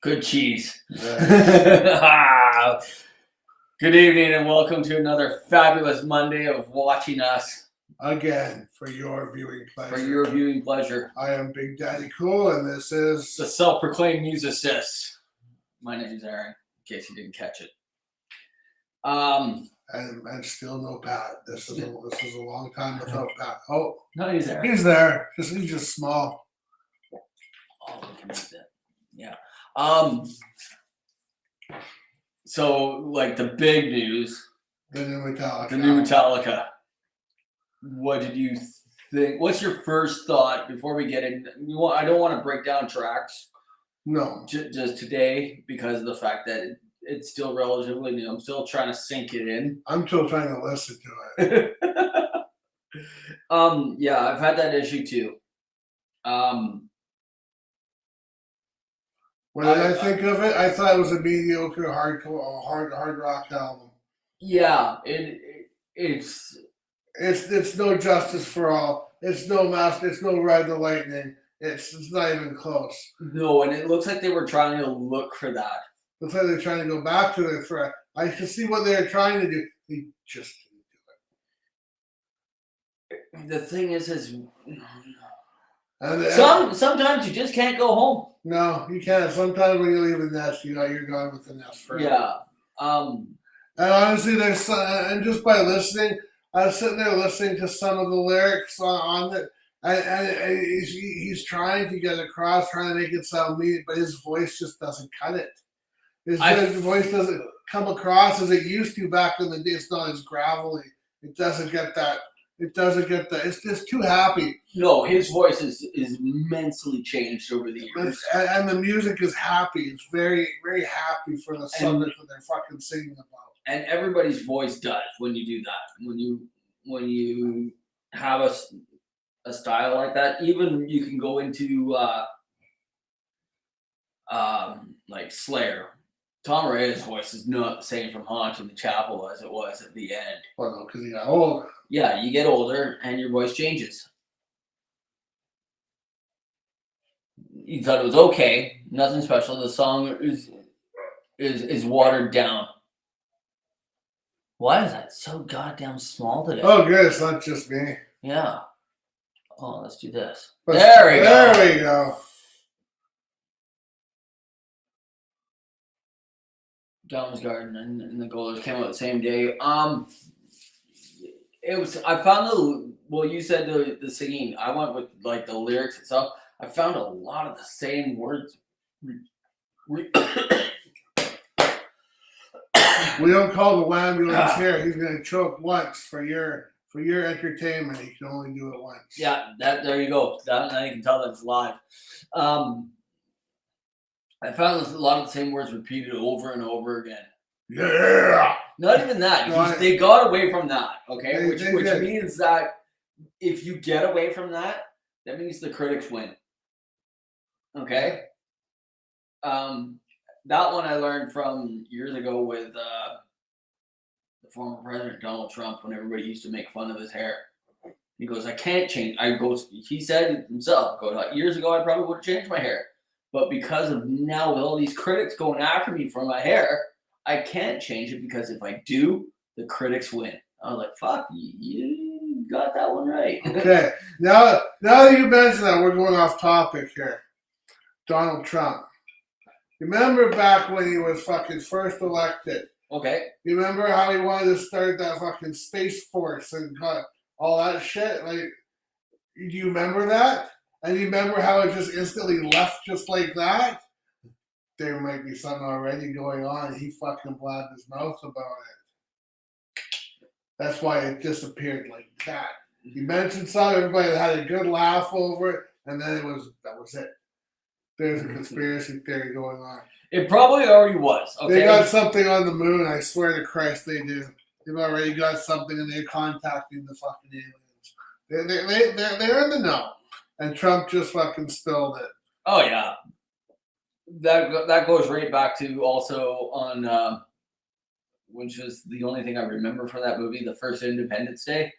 Good cheese. Yeah. Good evening and welcome to another fabulous Monday of watching us. Again, for your viewing pleasure. For your viewing pleasure. I am Big Daddy Cool, and this is the self-proclaimed musicist. My name is Aaron, in case you didn't catch it. And still no Pat. This is a long time without Pat. Oh, no, he's there. He's there. He's just small. Oh, we can make that. Yeah. So, like the big news. The new Metallica. The new Metallica. What did you think? What's your first thought before we get in? I don't want to break down tracks. No. Just today because of the fact that it's still relatively new. I'm still trying to sink it in. I'm still trying to listen to it. Yeah, I've had that issue too. When I think of it, I thought it was a mediocre hard rock album. Yeah, it's no Justice for All. It's no Master. It's no Ride the Lightning. It's not even close. No, and it looks like they were trying to look for that. Looks like they're trying to go back to their threat. I can see what they're trying to do. They just didn't do it. The thing is and sometimes you just can't go home. No, you can't. Sometimes when you leave the nest, you're gone with the nest forever. Yeah. And honestly, there's and just by listening, I was sitting there listening to some of the lyrics on it, and he's trying to get across, trying to make it sound neat, but his voice just doesn't cut it. His voice doesn't come across as it used to back in the day. It's not as gravelly. It doesn't get that. It's just too happy. No, his voice is immensely changed over the years. And the music is happy. It's very, very happy for the subject that they're fucking singing about. And everybody's voice does when you do that. When you have a style like that, even you can go into like Slayer. Tom Araia's voice is not the same from Haunting the Chapel as it was at the end. Well, no, because he got old. Yeah, you get older and your voice changes. You thought it was okay, nothing special. The song is watered down. Why is that so goddamn small today? Oh, good. It's not just me. Yeah. Oh, let's do this. There we go. Down's Garden and the Golders came out the same day. It was. I found you said the singing. I went with like the lyrics itself. I found a lot of the same words. We don't call the ambulance here. He's gonna choke once for your entertainment. He can only do it once. Yeah, there you go. Now you can tell that it's live. I found a lot of the same words repeated over and over again. Yeah. Not even that. They got away from that. Okay, which means that if you get away from that, that means the critics win. Okay. That one I learned from years ago with the former president Donald Trump when everybody used to make fun of his hair. He goes, "I can't change." He said himself, "Years ago, I probably would have changed my hair, but because of now with all these critics going after me for my hair, I can't change it because if I do, the critics win." I was like, "Fuck, you got that one right." Okay, now that you mentioned that, we're going off topic here. Donald Trump. Remember back when he was fucking first elected? Okay. You remember how he wanted to start that fucking Space Force and all that shit? Like, do you remember that? And you remember how it just instantly left just like that? There might be something already going on. He fucking blabbed his mouth about it. That's why it disappeared like that. He mentioned something, everybody had a good laugh over it, and then that was it. There's a conspiracy theory going on. It probably already was. Okay? They got something on the moon. I swear to Christ, they do. They've already got something, and they're contacting the fucking aliens. They're in the know. And Trump just fucking spilled it. Oh yeah, that goes right back to also on, which was the only thing I remember from that movie, the first Independence Day,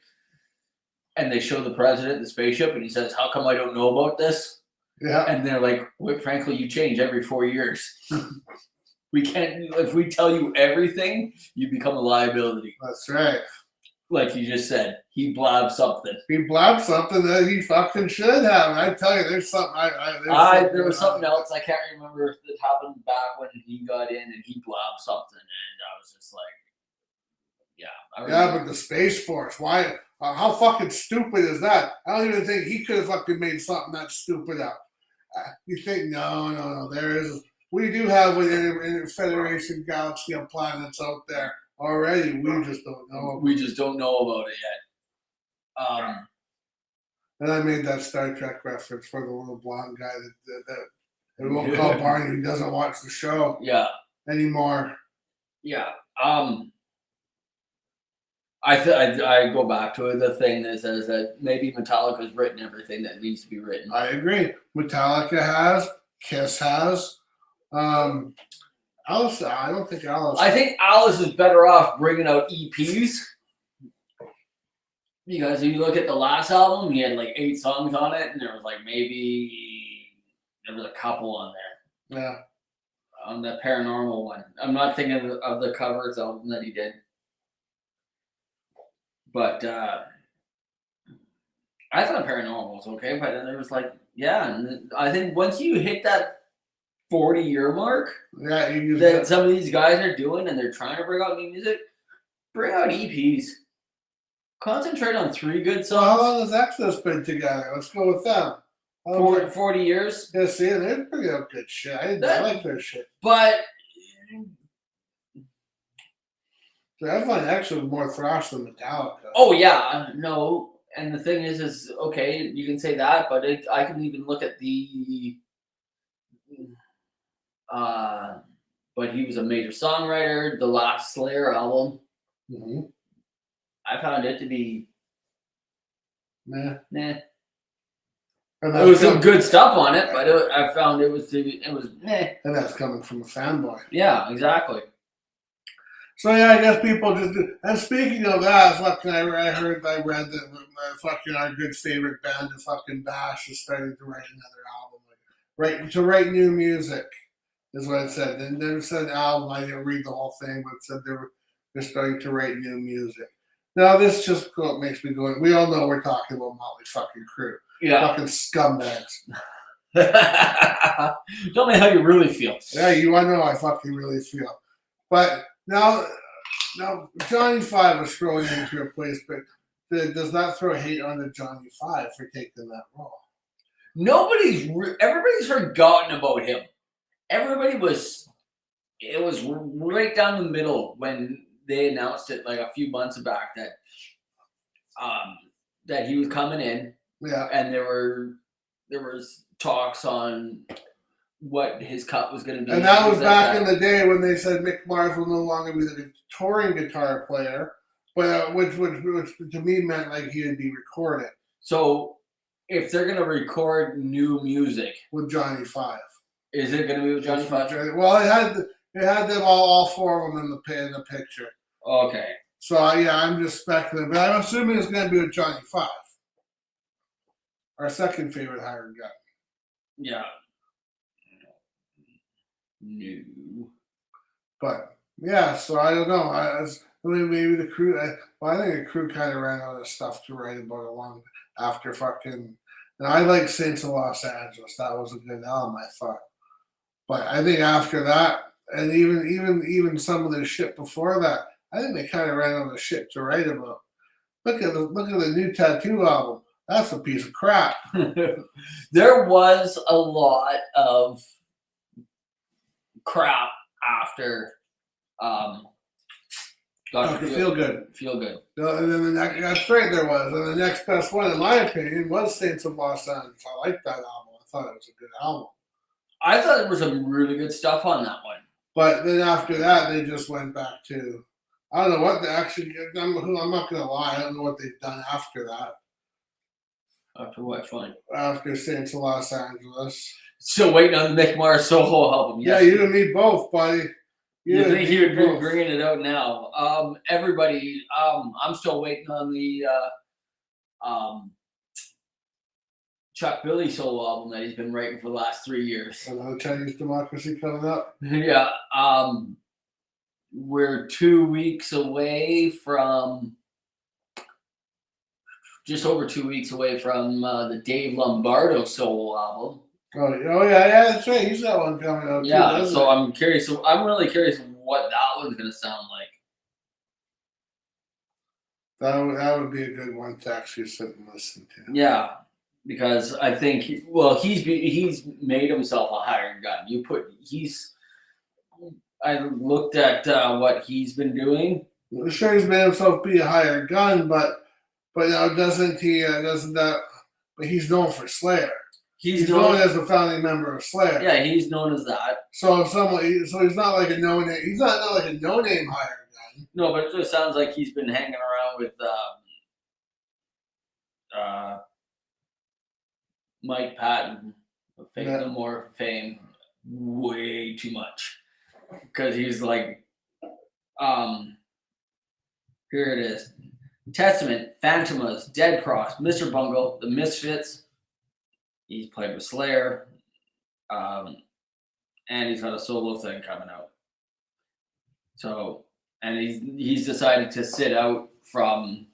and they show the president the spaceship, and he says, "How come I don't know about this?" Yeah. And they're like, well, frankly, you change every 4 years. We can't, if we tell you everything, you become a liability. That's right. Like you just said, he blabbed something. He blabbed something that he fucking should have. And I tell you, there's something. There was something else. I can't remember if it happened back when he got in and he blabbed something. And I was just like, yeah. Yeah, but the Space Force. Why? How fucking stupid is that? I don't even think he could have fucking made something that stupid up. You think, no. There is. We do have in Federation Galaxy of planets out there already. We just don't know. We just don't know about it yet. And I made that Star Trek reference for the little blonde guy that we won't call Barney, who doesn't watch the show anymore. Yeah. I go back to the thing that says that maybe Metallica's written everything that needs to be written. I agree. Metallica has. Kiss has. Alice, I don't think Alice. I think Alice is better off bringing out EPs. Because if you look at the last album, he had like 8 songs on it, and there was like there was a couple on there. Yeah. On the Paranormal one. I'm not thinking of the covers album that he did. But I thought Paranormal was okay, but then there was like, and I think once you hit that 40-year mark that some of these guys are doing and they're trying to bring out new music, bring out EPs. Concentrate on 3 good songs. Well, how long has Exodus been together? Let's go with them. 40 years. Yeah, see, they're pretty up good shit. I like their shit. But I find Exodus more thrash than Metallica. Oh yeah, no. And the thing is okay, you can say that, but I can even look at the but he was a major songwriter. The last Slayer album, I found it to be nah. There was some good stuff on it, but I found it was meh. And that's coming from a fanboy. Yeah, exactly. So yeah, I guess people just do. And speaking of that, fucking, I read that fucking our good favorite band, the fucking Bash, is starting to write another album, to write new music, is what it said. And then it said album. I didn't read the whole thing, but it said they're starting to write new music. Now this just makes me go. We all know we're talking about Motley fucking Crue. Yeah. Fucking scumbags. Tell me how you really feel. Yeah, I know I fucking really feel. But now Johnny Five was thrown into a place, but does not throw hate on the Johnny Five for taking that role. Everybody's forgotten about him. It was right down the middle when they announced it like a few months back that he was coming in. Yeah. And there was talks on what his cut was going to be. And that was back in the day when they said Mick Mars will no longer be the touring guitar player, but which to me meant like he would be recorded. So if they're going to record new music with Johnny Five, is it going to be with Johnny Five? Well, it had them all 4 of them in the picture. Okay. So I'm just speculating, but I'm assuming it's going to be with Johnny Five, our second favorite hired gun. Yeah. No. But yeah, so I don't know. Maybe the Crew. I think the Crew kind of ran out of stuff to write about long after fucking. And I like Saints of Los Angeles. That was a good album, I thought. But I think after that, and even some of the shit before that, I think they kind of ran out of shit to write about. Look at the new Tattoo album. That's a piece of crap. There was a lot of crap after Feel Good. Feel Good. And then that's right, there was. And the next best one, in my opinion, was Saints of Los Angeles. I liked that album. I thought it was a good album. I thought there was some really good stuff on that one. But then after that, they just went back to, I don't know what they actually, I'm not going to lie, I don't know what they've done after that. After what one? After Saints of Los Angeles. Still waiting on the Mick Mars solo album. Yes. Yeah, you and me both, buddy. You think he would be bringing it out now? Everybody, I'm still waiting on the Chuck Billy solo album that he's been writing for the last 3 years. Another Chinese democracy coming up. Yeah. We're 2 weeks away from, just over 2 weeks away from the Dave Lombardo solo album. Oh yeah, that's right. He's got one coming out. Yeah, too, so I'm curious. So I'm really curious what that one's gonna sound like. That would be a good one to actually sit and listen to. Yeah, because I think he's made himself a hired gun. I looked at what he's been doing. I'm sure he's made himself be a hired gun, but doesn't he? Doesn't that? But he's known for Slayer. He's known as a founding member of Slayer. Yeah, he's known as that. So he's not like a no name. He's not like a no name hired gun. No, but it just sounds like he's been hanging around with Mike Patton, No More Fame, way too much. Because he's like, here it is: Testament, Phantomas, Dead Cross, Mr. Bungle, The Misfits. He's played with Slayer, and he's got a solo thing coming out. So, and he's decided to sit out from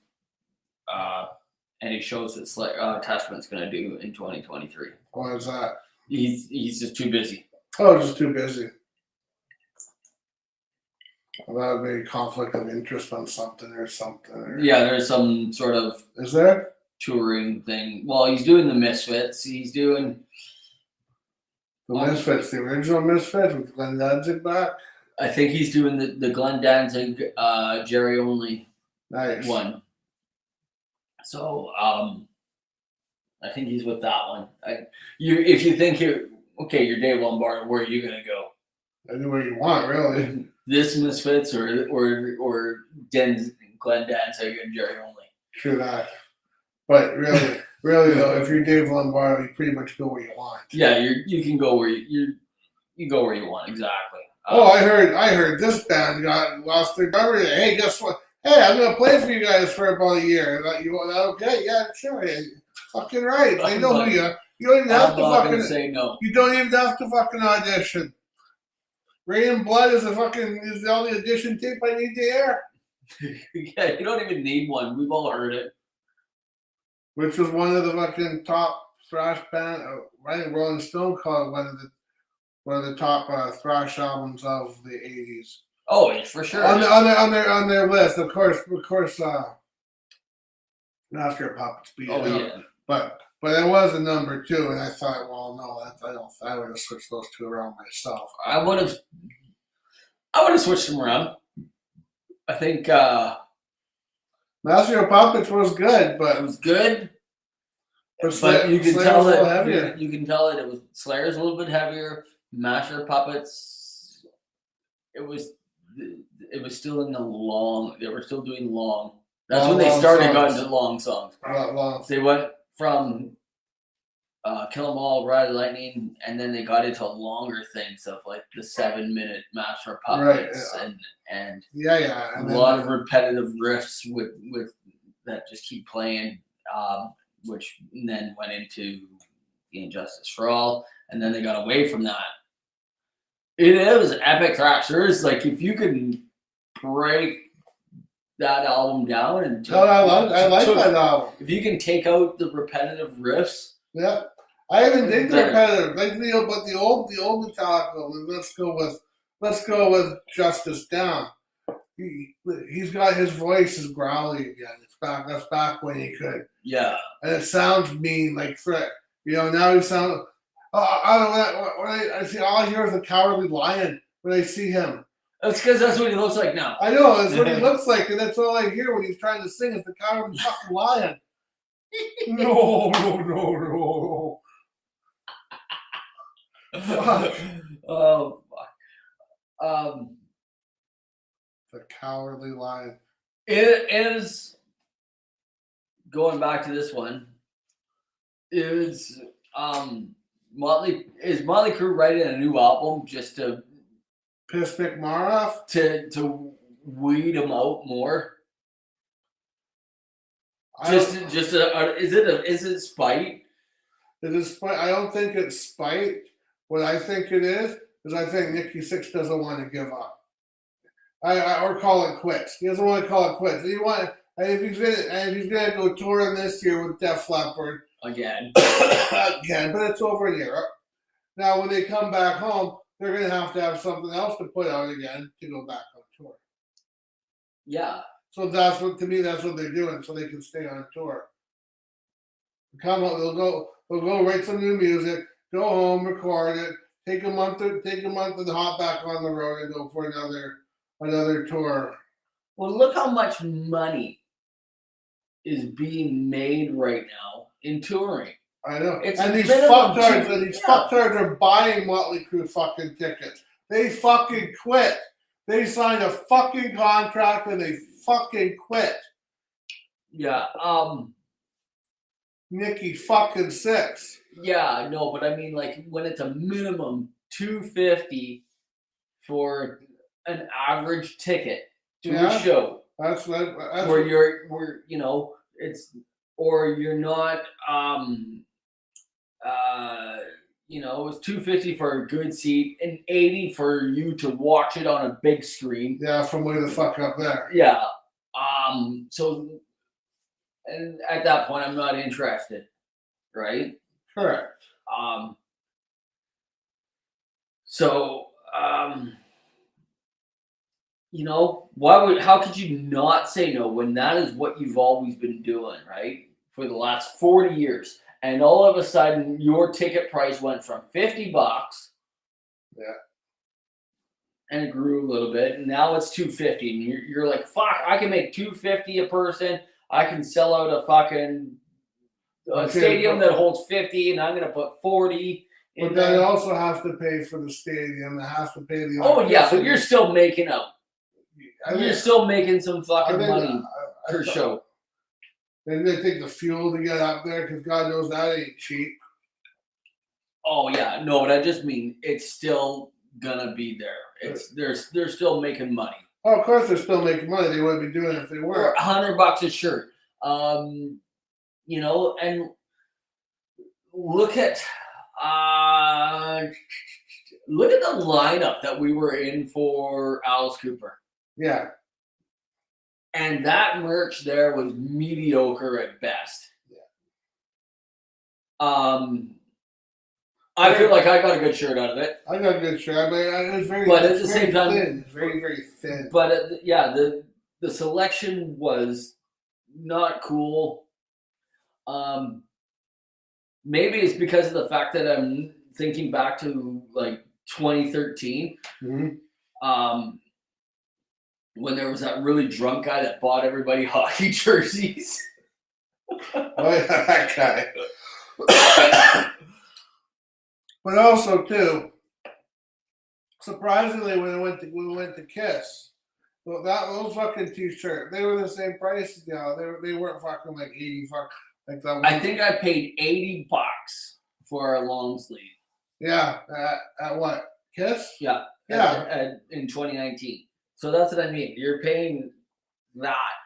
any shows that Testament's going to do in 2023. Why is that? He's just too busy. Oh, just too busy. Well, that would be a conflict of interest on something. Yeah, there's some sort of. Is there? Touring thing. Well, he's doing the Misfits. He's doing the Misfits, the original Misfits with Glenn Danzig back. I think he's doing the Glenn Danzig, Jerry Only one. So I think he's with that one. If you think you're Dave Lombardo, where are you gonna go? Anywhere you want, really. This Misfits or Glenn Danzig and Jerry Only. True that. But really though, if you're Dave Lombardo, you pretty much go where you want. Yeah, you can go where you go where you want, exactly. I heard this band got lost their number. Hey, guess what? Hey, I'm gonna play for you guys for about a year. You want that? Okay, yeah, sure. Yeah, fucking right. I know who you are. You don't even have to fucking say no. You don't even have to fucking audition. Rain and Blood is the only audition tape I need to hear. Yeah, you don't even need one. We've all heard it. Which was one of the fucking top thrash band. I think Rolling Stone called it one of the top thrash albums of the '80s. Oh, for sure. On their list, of course, Master of Puppets beat it out. Yeah. But it was a number 2, and I thought, well, no, I would have switched those two around myself. I would have switched them around. I think Master of Puppets was good, but it was good. But you can tell that you can tell that it was Slayer's a little bit heavier. Master of Puppets, it was still in the long. They were still doing long. That's when they started going to long songs. They went from Kill 'Em All, Ride the Lightning, and then they got into longer things of like the 7-minute Master of Puppets, right, and a lot of repetitive riffs with that just keep playing, which then went into the Injustice for All, and then they got away from that. It was epic thrash. There's like, if you can break that album down and I like that album. If you can take out the repetitive riffs, yeah, I even think the repetitive. Like the old Metallica. Let's go with Justice Down. He's got his voice is growly again. It's back. That's back when he could. Yeah, and it sounds mean like threat. Now he sounds. I don't know. When I see all I hear is a cowardly lion when I see him. That's because that's what he looks like now. I know, that's what he looks like, and that's all I hear when he's trying to sing is the cowardly fucking lion. No. Fuck. Oh, fuck. The cowardly lion. It is, going back to this one, is Motley Crue writing a new album just to piss Mick Mar off? To weed him out more? Is it spite? Is it spite? I don't think it's spite. What I think it is I think Nikki Sixx doesn't want to give up. Or call it quits. He doesn't want to call it quits. And if he's gonna go touring this year with Def Leppard again, but it's over in Europe. Now, when they come back home, they're gonna have something else to put out again to go back on tour. Yeah. So that's what they're doing, so they can stay on tour. Come on, they'll go write some new music, go home, record it, take a month and hop back on the road and go for another tour. Well, look how much money is being made right now in touring. I know. It's and these fucktards are buying Motley Crue fucking tickets. They fucking quit. They signed a fucking contract and they fucking quit. Yeah. Nikki fucking Sixx. Yeah, no, but I mean, like, when it's a minimum $250 for an average ticket to a show, that's where you're not, it's $250 for a good seat and $80 for you to watch it on a big screen. Yeah, from way the fuck up there. Yeah. And at that point, I'm not interested, right? Correct. How could you not say no when that is what you've always been doing, right? For the last 40 years. And all of a sudden, your ticket price went from $50. Yeah. And it grew a little bit. And now it's $250. And you're like, fuck, I can make $250 a person. I can sell out a fucking stadium that holds 50, and I'm going to put 40. But then it also has to pay for the stadium. It has to pay the. Oh yeah, but you're still making out. You're still making some fucking money per show. And they take the fuel to get up there because God knows that ain't cheap. Oh yeah, no, but I just mean it's still gonna be there. They're still making money. Oh, of course they're still making money. They wouldn't be doing it if they weren't. $100 a shirt. And look at the lineup that we were in for Alice Cooper. Yeah. And that merch there was mediocre at best. Yeah. I feel like I got a good shirt out of it. I got a good shirt. I mean, it was very, but at the same time, thin. It's very, very thin. But the selection was not cool. Maybe it's because of the fact that I'm thinking back to like 2013. Mm-hmm. When there was that really drunk guy that bought everybody hockey jerseys. Oh yeah, that guy. But also too, surprisingly, when we went to Kiss, those fucking t-shirts, they were the same price as they weren't fucking like $80 like that. I think I paid $80 for a long sleeve. Yeah, at what? Kiss? Yeah. In 2019. So that's what I mean. You're paying that.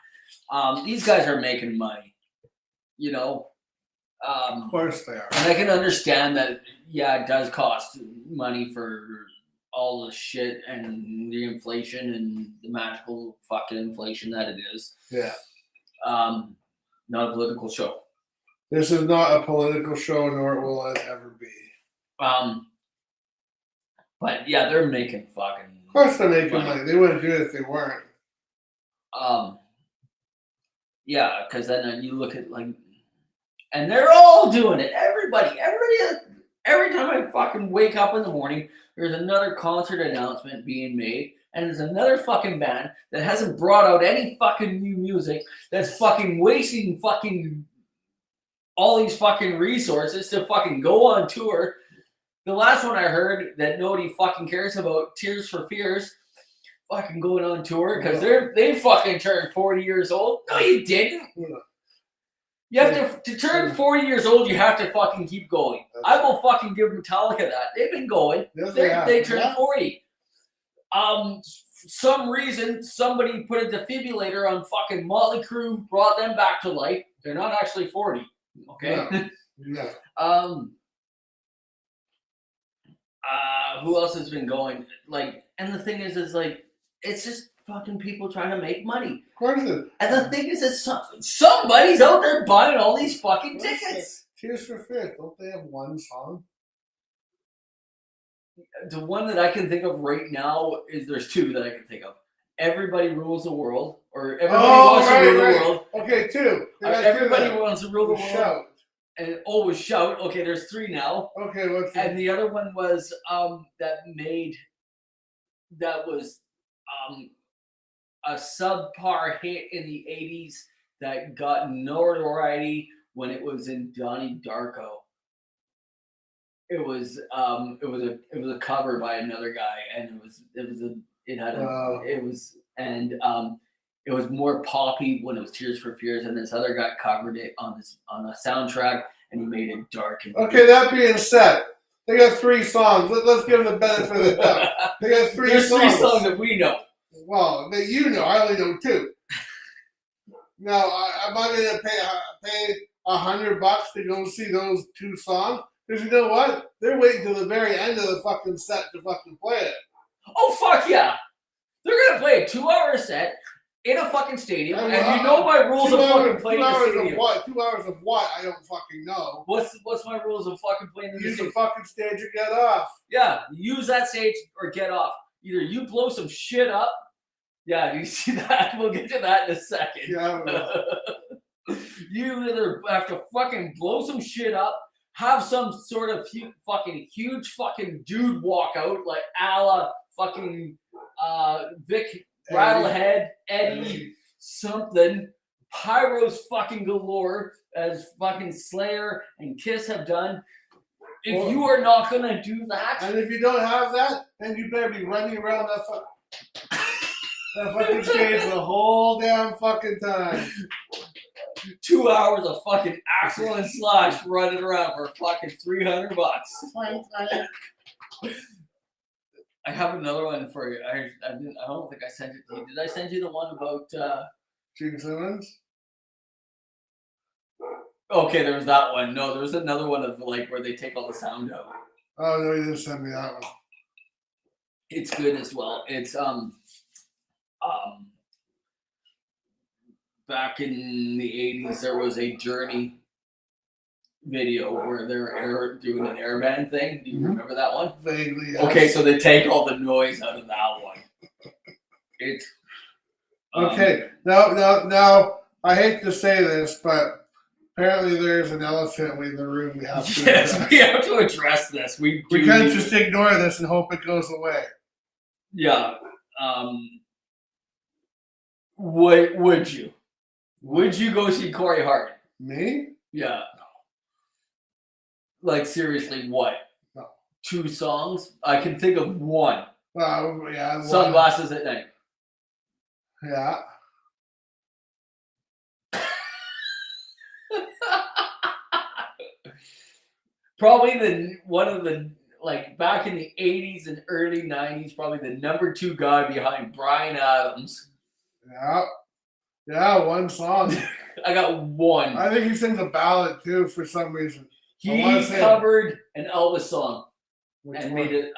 These guys are making money. Of course they are. And I can understand that, yeah, it does cost money for all the shit and the inflation and the magical fucking inflation that it is. Yeah. Not a political show. This is not a political show, nor will it ever be. But yeah, they're making fucking. Of course they're making money. They wouldn't do it if they weren't. Yeah, because then you look at and they're all doing it. Everybody. Every time I fucking wake up in the morning, there's another concert announcement being made, and there's another fucking band that hasn't brought out any fucking new music, that's fucking wasting fucking all these fucking resources to fucking go on tour. The last one I heard that nobody fucking cares about, Tears for Fears, fucking going on tour because they fucking turned 40 years old. No, you didn't. You have to turn 40 years old. You have to fucking keep going. I will fucking give Metallica that. They've been going. They turned 40. Some reason somebody put a defibrillator on fucking Motley Crue, brought them back to life. They're not actually 40. Okay. Yeah. Who else has been going? Like, and the thing is like, it's just fucking people trying to make money. Of course it is. And the thing is that somebody's out there buying all these fucking tickets. Tears for Fears, don't they have one song? The one that I can think of right now is there's two that I can think of. Everybody Rules the World, or Everybody Wants to Rule the World. Okay, two. Everybody Wants to Rule the World. Shout. And was Shout. Okay, there's three now. Okay, what's that? And the other one was that was a subpar hit in the 80s that got notoriety when it was in Donnie Darko. It was a cover by another guy, and it was more poppy when it was Tears for Fears, and this other guy covered it on a soundtrack, and he made it dark. Okay, that being said, they got three songs. Let's give them the benefit of the doubt. They got three songs. There's 3 songs that we know. Well, that you know. I only know 2. Now, am I going to pay $100 to go see those 2 songs? Because you know what? They're waiting till the very end of the fucking set to fucking play it. Oh, fuck yeah. They're going to play a 2-hour set in a fucking stadium, and you know my rules of fucking playing in the stadium. 2 hours of what? 2 hours of what? I don't fucking know. What's my rules of fucking playing in the stadium? Use the fucking stage or get off. Yeah, use that stage or get off. Either you blow some shit up. Yeah, you see that? We'll get to that in a second. Yeah. You either have to fucking blow some shit up, have some sort of huge fucking dude walk out, like a la fucking Vic Rattlehead, Eddie, something. Pyros fucking galore, as fucking Slayer and Kiss have done. If you are not gonna do that, and if you don't have that, then you better be running around that fucking stage the whole damn fucking time. 2 hours of fucking Axel and Slash running around for fucking $300. I have another one for you. I don't think I sent it to you. Did I send you the one about Gene Simmons? Okay, there was that one. No, there was another one of like where they take all the sound out. Oh no, you didn't send me that one. It's good as well. It's back in the 80s there was a Journey video where they're doing an air band thing. Do you remember that one? Vaguely. Yes. Okay, so they take all the noise out of that one. It's okay. Now I hate to say this, but apparently there's an elephant in the room. We have to address. We have to address this. We can't just ignore this and hope it goes away. Yeah. Would you? Would you go see Corey Hart? Me? Yeah. Like seriously, what? No. 2 songs? I can think of one. Yeah. Sunglasses at Night. Yeah. Probably one of the like back in the 80s and early 90s, probably the number 2 guy behind Bryan Adams. Yeah. Yeah, one song. I got one. I think he sings a ballad too for some reason. He covered an Elvis song and made it.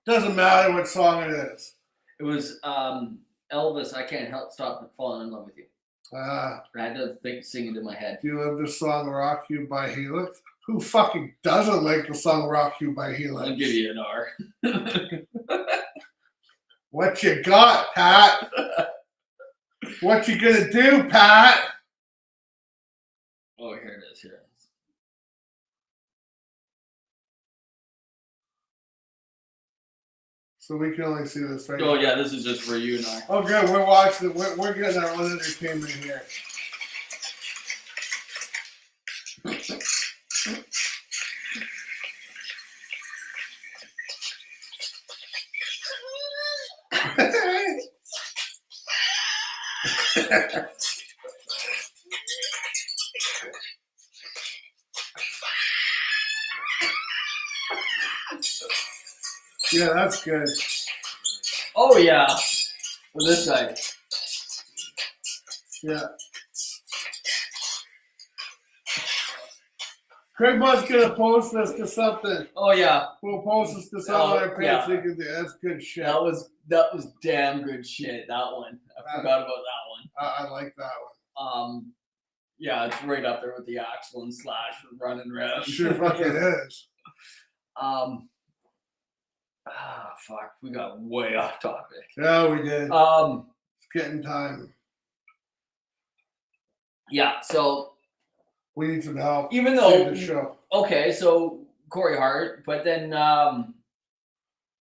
Doesn't matter what song it is. It was Elvis. I can't stop falling in love with you. I had to sing it in my head. Do you love the song "Rock You" by Helix? Who fucking doesn't like the song "Rock You" by Helix? I'll give you an R. What you got, Pat? What you gonna do, Pat? Oh, here it is. Here it is. So we can only see this right Oh now. yeah, this is just for you and I. Oh good, we're watching. We're getting our own entertainment here. Yeah, that's good. Oh yeah. With this guy. Yeah. Craig Butt's gonna post this to something. Oh yeah, We'll post this to some other page yeah. so you can do. That's good shit. that was damn good shit. That one. I forgot about that one. I like that one. Yeah, it's right up there with the Axel and Slash running around. Sure fucking is. Fuck, we got way off topic. Yeah, we did. It's getting time. Yeah, so we need some help. Even though the show. Okay, so Corey Hart, but then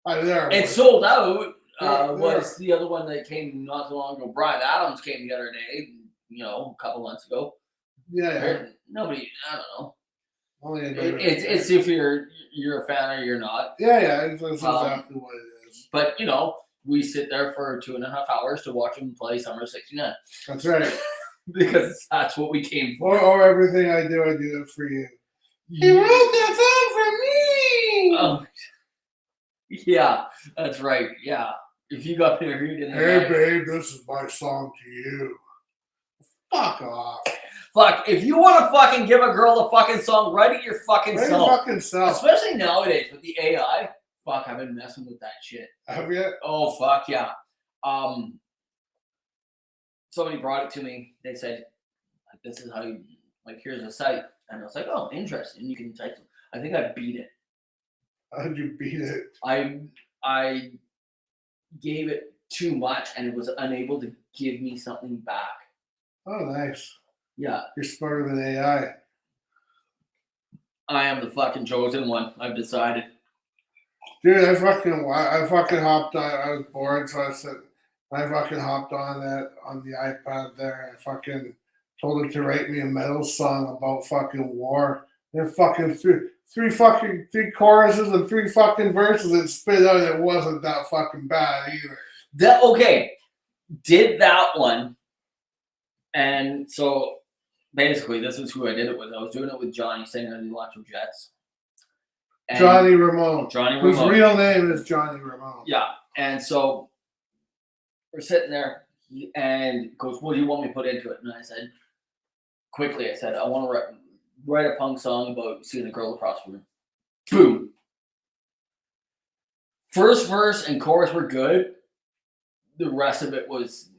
there it sold out. Was the other one that came not so long ago? Brian Adams came the other day, a couple months ago. Yeah. Nobody, I don't know. It's if you're a fan or you're not. Yeah, that's exactly what it is. But we sit there for 2.5 hours to watch him play Summer '69. That's right. Because that's what we came for. Or everything I do it for you. He wrote that song for me. Oh, yeah, that's right. Yeah, if you got married and hey babe, this is my song to you. Fuck off. Fuck, if you want to fucking give a girl a fucking song, write it your fucking self. Especially nowadays with the AI. Fuck, I've been messing with that shit. Have you? Oh, fuck, yeah. Somebody brought it to me. They said, this is how you, here's a site. And I was like, oh, interesting. You can type. I think I beat it. How did you beat it? I gave it too much and it was unable to give me something back. Oh, nice. Yeah. You're smarter than AI. I am the fucking chosen one. I've decided. Dude, I fucking hopped on. I was bored, so I fucking hopped on the iPad there. I fucking told it to write me a metal song about fucking war. They're fucking three choruses and 3 fucking verses and spit out. It wasn't that fucking bad either. Okay. Did that one. And so basically, this is who I did it with. I was doing it with Johnny, singer of the Electro Jets. And Johnny Ramone. Whose real name is Johnny Ramone. Yeah. And so we're sitting there and goes, what do you want me to put into it? And I said, quickly, I want to write a punk song about seeing a girl across the room. Boom. First verse and chorus were good. The rest of it was...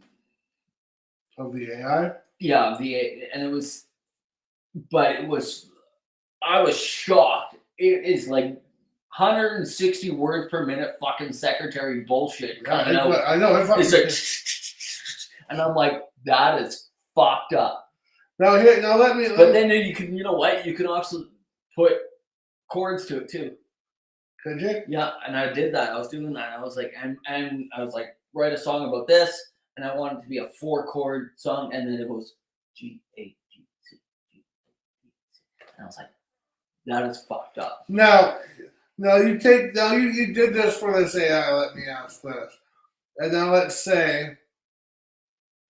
Of the AI? Yeah, and it was... But it was... I was shocked. It is 160 words per minute fucking secretary bullshit coming out. I know. It's and I'm like, that is fucked up. Now let me. But then you can, you know what? You can also put chords to it too. Could you? Yeah, and I did that. I was doing that. I was like, and I was like, write a song about this, and I want it to be a 4-chord song, and then it goes G A G C G A G C, and I was like, that is fucked up. No, you did this for this AI. Let me ask this, and now let's say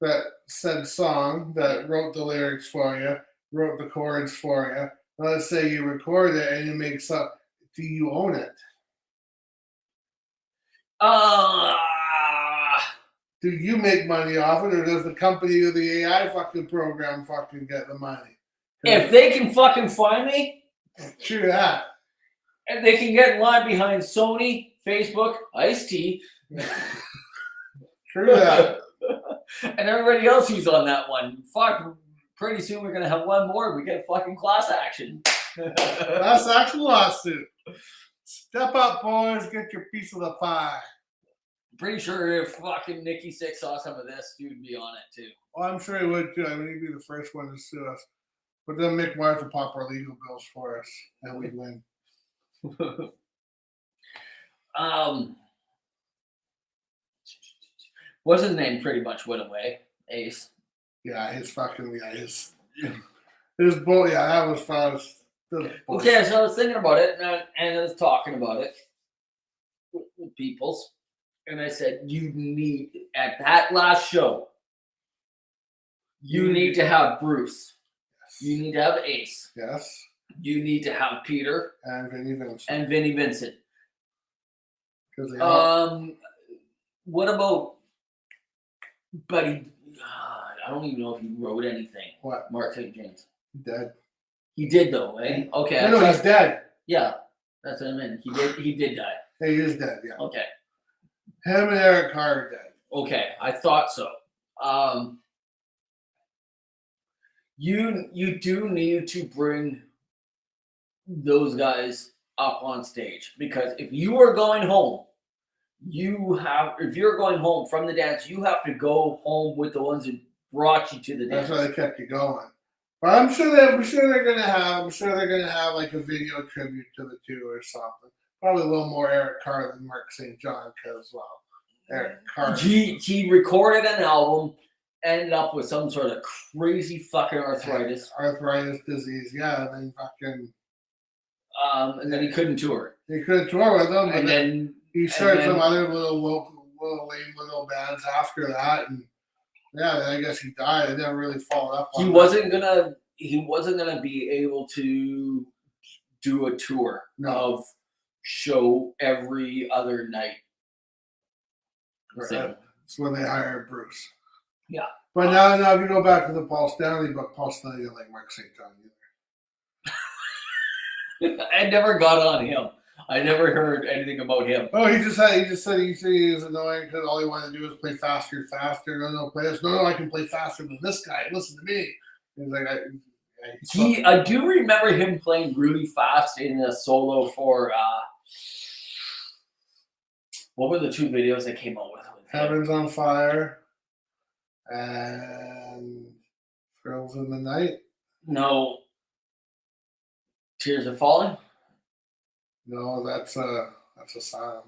that said song that wrote the lyrics for you, wrote the chords for you. Let's say you record it and you make something. Do you own it? Do you make money off it, or does the company or the AI fucking program fucking get the money? If they can fucking find me, true that. And they can get in line behind Sony, Facebook, Ice-T. True that. And everybody else who's on that one. Fuck, pretty soon we're gonna have one more. We get fucking class action. Class action lawsuit. Step up, boys. Get your piece of the pie. Pretty sure if fucking Nikki Sixx saw some of this, he would be on it too. Oh, I'm sure he would too. I mean, he'd be the first one to sue us. But then Mick Mars would pop our legal bills for us, and we'd win. What's his name? Pretty much went away. Ace. Yeah, his bull. Yeah, that was fast. Okay, so I was thinking about it, and I was talking about it with peoples, and I said, you need, at that last show, you need to have Bruce. Yes. You need to have Ace. Yes. You need to have Peter. And Vinnie Vincent. What about But he, I don't even know if he wrote anything. What? Mark St. James. Dead. He did though, eh? Okay. No, he's dead. Yeah, that's what I meant. He did die. He is dead, yeah. Okay. Him and Eric Carr are dead. Okay, I thought so. You do need to bring those guys up on stage, because if you are going home, if you're going home from the dance, you have to go home with the ones that brought you to the dance. That's why they kept you going. But I'm sure they're gonna have like a video tribute to the two or something. Probably a little more Eric Carr than Mark St. John, because Eric Carr. He recorded an album, ended up with some sort of crazy fucking arthritis. Arthritis disease, yeah, and then fucking. And then he couldn't tour. He couldn't tour with them, and then he started some other little lame little bands after that, and yeah, then I guess he died. It never really followed up. He wasn't gonna be able to do a tour of show every other night. So that's when they hired Bruce. Yeah. But now if you go back to the Paul Stanley book, Paul Stanley didn't like Mark St. John either. I never got on him. I never heard anything about him. Oh, he just said he was annoying because all he wanted to do was play faster. No, play this. No, I can play faster than this guy. Listen to me. He's like, I do remember him playing really fast in a solo for what were the two videos that came out with Heaven's on Fire and Thrills in the Night? No. Tears Are Falling? No, that's a song.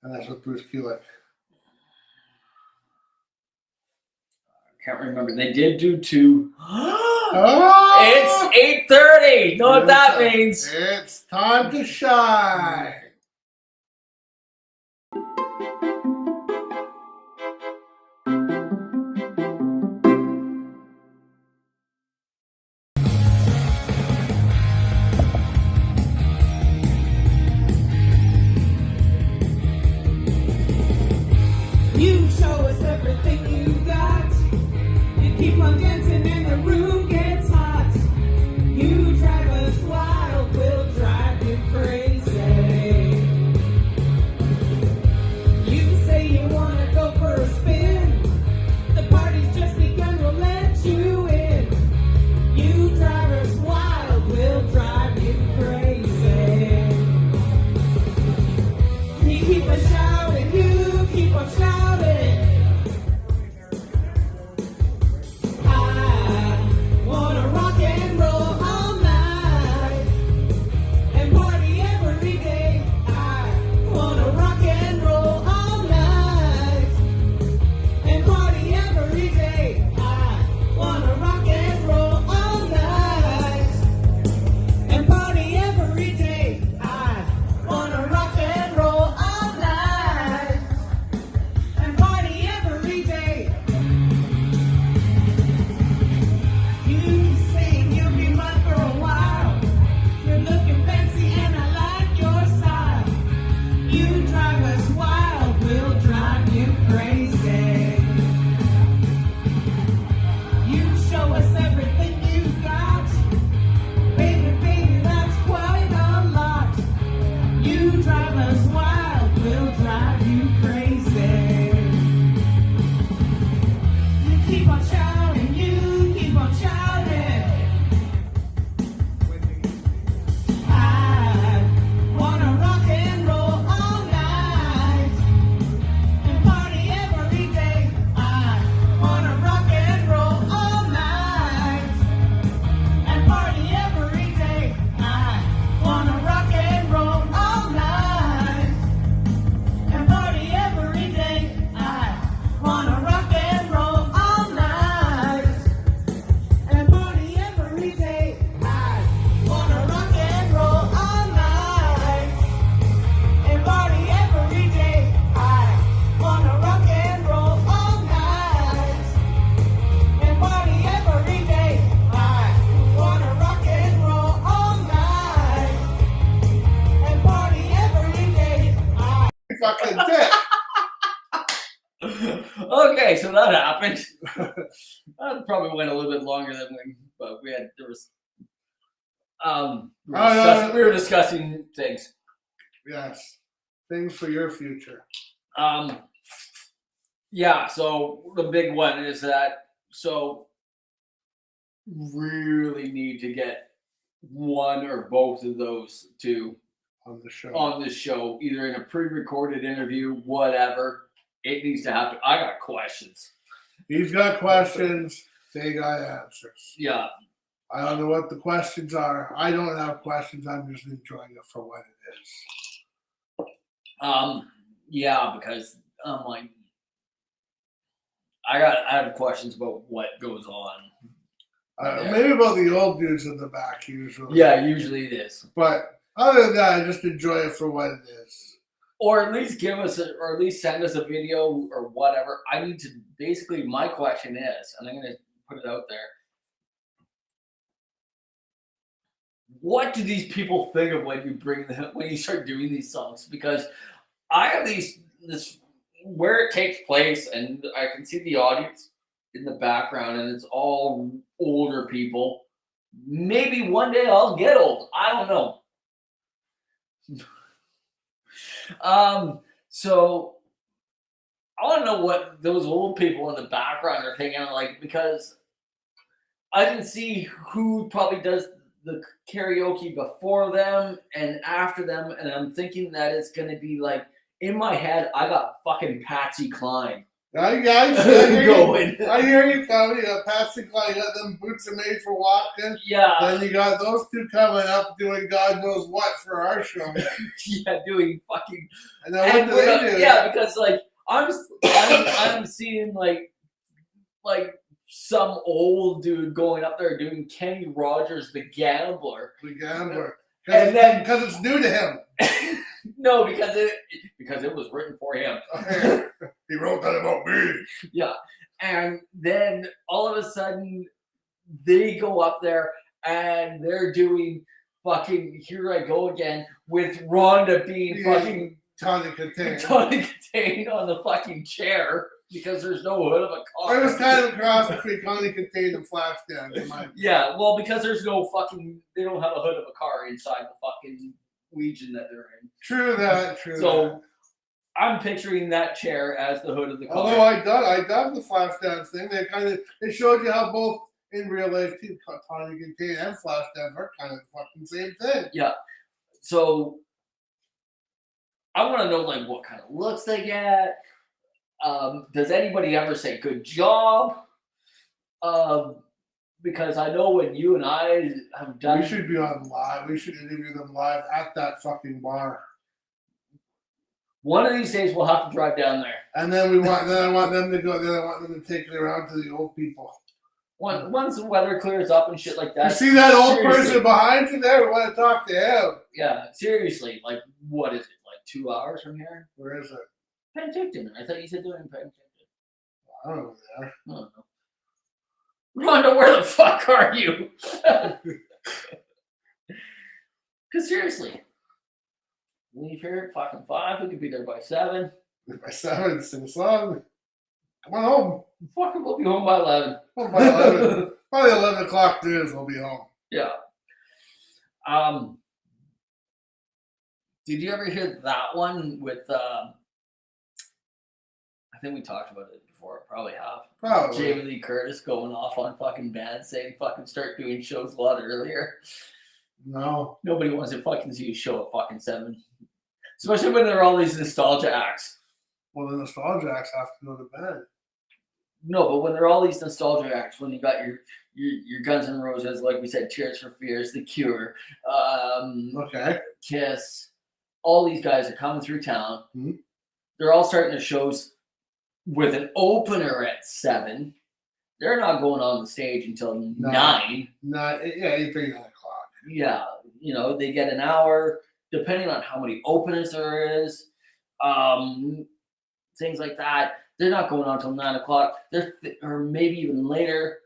And that's with Bruce Kulick. I can't remember. They did do two. Oh! It's 8:30. You know what that means? It's time to shine. You show us everything you got. You keep on dancing and the room gets hot. You drive us wild, we'll drive you crazy. Okay, so that happened. That probably went a little bit longer than but there was we were discussing things. Yes, things for your future. Yeah, so the big one is that really need to get one or both of those two on this show, either in a pre-recorded interview, whatever. It needs to happen. I got questions. He's got questions. They got answers. Yeah. I don't know what the questions are. I don't have questions. I'm just enjoying it for what it is. Yeah, because I'm like, I have questions about what goes on. Maybe about the old dudes in the back usually. Yeah, usually it is. But other than that, I just enjoy it for what it is. Or at least or at least send us a video or whatever. I need to basically. My question is, and I'm going to put it out there. What do these people think of when you start doing these songs? Because I have this where it takes place, and I can see the audience in the background, and it's all older people. Maybe one day I'll get old. I don't know. So I want to know what those old people in the background are thinking, like, because I can see who probably does the karaoke before them and after them, and I'm thinking that it's going to be like, in my head, I got fucking Patsy Cline. I hear you coming. You got Patsy Cline, you got them boots are made for walking. Yeah. Then you got those two coming up doing God knows what for our show. Yeah, doing fucking. And then what do they do? Yeah, because like I'm seeing like some old dude going up there doing Kenny Rogers, the Gambler. The Gambler. And then because it's new to him. No, because it was written for him. He wrote that about me. Yeah. And then all of a sudden they go up there and they're doing fucking Here I Go Again with Rhonda being fucking Tawny contained on the fucking chair because there's no hood of a car. It was kind of a cross between Tawny contained and Flashdance. Yeah, well, because there's no fucking, they don't have a hood of a car inside the fucking Legion that they're in. True that. So I'm picturing that chair as the hood of the car. Although I dug the Flashdance thing. They showed you how both in real life too, Tawny contained and Flashdance are kind of the fucking same thing. Yeah. So I want to know like what kind of looks they get. Does anybody ever say good job? Because I know when you and I have done... We should be on live. We should interview them live at that fucking bar. One of these days we'll have to drive down there. And then I want them to go. Then I want them to take it around to the old people. Once the weather clears up and shit like that. You see that old person behind you there? We want to talk to him. Yeah, seriously. Like, what is it? Like 2 hours from here? Where is it? Penticton. I thought you said doing Penticton. I don't know there. I don't know. Rhonda, where the fuck are you? Because seriously, leave here at fucking 5. We could be there by 7. By 7, sing a song. Come on home. Fucking, we'll be home by 11. Home by 11. Probably 11 o'clock news. We'll be home. Yeah. Did you ever hear that one with? I think we talked about it before. Probably have. Probably. Jamie Lee Curtis going off on fucking bands saying fucking start doing shows a lot earlier. No. Nobody wants to fucking see a show at fucking 7. Especially when there are all these nostalgia acts. Well, the nostalgia acts have to go to bed. No, but when there are all these nostalgia acts, when you got your Guns N' Roses, like we said, Tears for Fears, The Cure, okay, Kiss, all these guys are coming through town. Mm-hmm. They're all starting their shows with an opener at 7. They're not going on the stage until 9. 8:30, 9 o'clock. Yeah, they get an hour, depending on how many openers there is, things like that. They're not going on until 9 o'clock. Or maybe even later,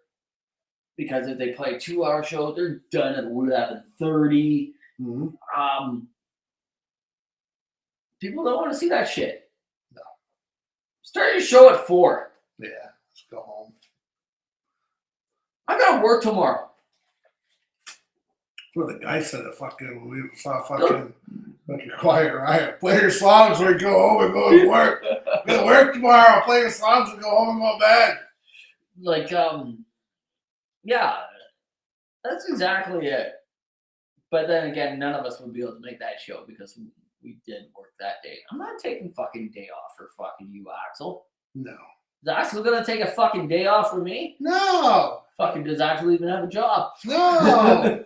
because if they play a 2-hour show, they're done at 11:30. Mm-hmm. People don't want to see that shit. No. Start your show at 4. Yeah, let's go home. I gotta work tomorrow. Well, the guy said it fucking, we saw fucking Quiet Riot. Play your songs or go home and go to work. I'm gonna work tomorrow. Play your songs and go home and go to bed. Like, yeah, that's exactly it. But then again, none of us would be able to make that show because we did work that day. I'm not taking fucking day off for fucking you, Axel. No. Is Axel gonna take a fucking day off for me? No. Fucking does Axel even have a job? No.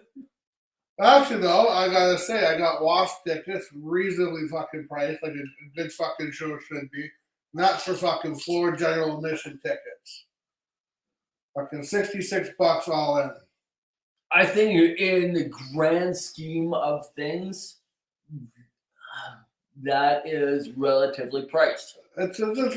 Actually, though, I gotta say, I got Wasp tickets, reasonably fucking priced, like a good fucking show should be. Not for fucking floor general admission tickets. Fucking $66 all in. I think in the grand scheme of things, that is relatively priced. It's about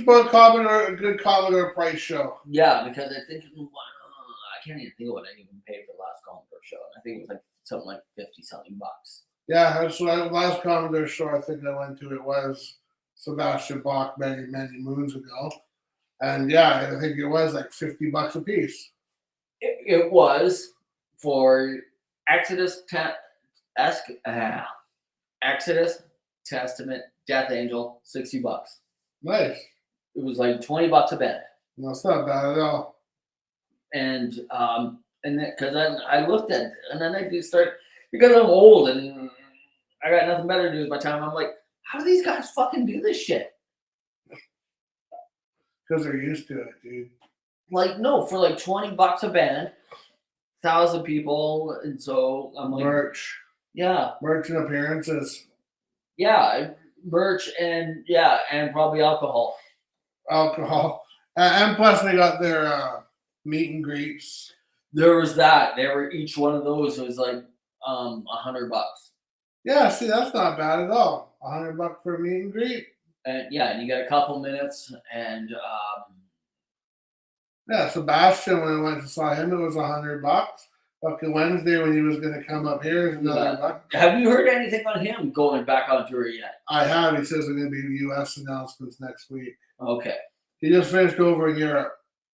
a good Commodore price show. Yeah, because I think I can't even think of what I even paid for the last Commodore show. I think it was like something like $50-something bucks. Yeah, that's what last Commodore show I think I went to. It was Sebastian Bach many moons ago, and yeah, I think it was like $50 a piece. It was for Exodus, Testament, Death Angel, $60. Nice. It was like $20 a bed. No, it's not bad at all. And because then I looked at it, and then I just start, because I'm old and I got nothing better to do with my time. I'm like, how do these guys fucking do this shit? Because they're used to it, dude. Like, no, for like $20 a band, 1,000 people, and so I'm like, Merch and appearances. Yeah, merch and probably alcohol. And plus they got their meet and greets. There was that. They were each one of those was like $100. Yeah, see, that's not bad at all. $100 for a meet and greet. And yeah, and you get a couple minutes, and yeah, Sebastian, when I went to saw him, it was $100. Fucking Wednesday when he was going to come up here is another buck. Have you heard anything on him going back on tour yet? I have. He says there's going to be U.S. announcements next week. Okay. He just finished over in Europe.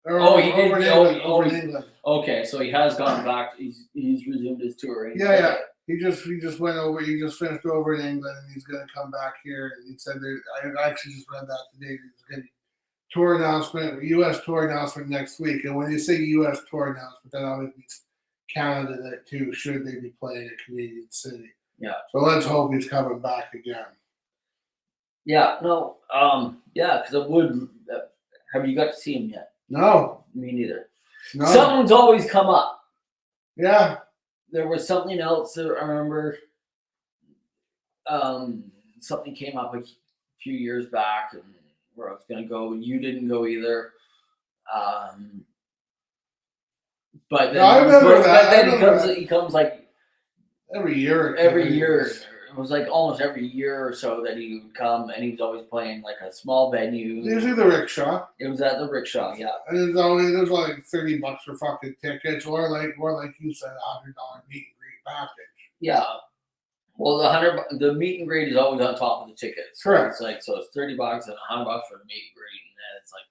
Over in England. Okay, so he has gone back. He's resumed his touring. Yeah. He just went over. He just finished over in England, and he's going to come back here. And he said I actually just read that today. He's going to tour announcement, U.S. tour announcement next week. And when they say U.S. tour announcement, that always means Canada that too. Should they be playing a Canadian city? Yeah. So let's hope he's coming back again. Yeah. No. Yeah. Because I would. Have you got to see him yet? No. Me neither. No. Something's always come up. Yeah. There was something else that I remember. Something came up a few years back, and where I was going to go, and you didn't go either. But then, I remember that. But then he comes like every year. Every year. It was like almost every year or so that he would come, and he was always playing like a small venue. Usually the rickshaw. It was at the rickshaw, yeah. And there's like $30 for fucking tickets, or like you said, $100 meet and greet package. Yeah. Well, the meet and greet is always on top of the tickets. So correct. It's like so it's $30 and $100 for the meet and greet, and then it's like,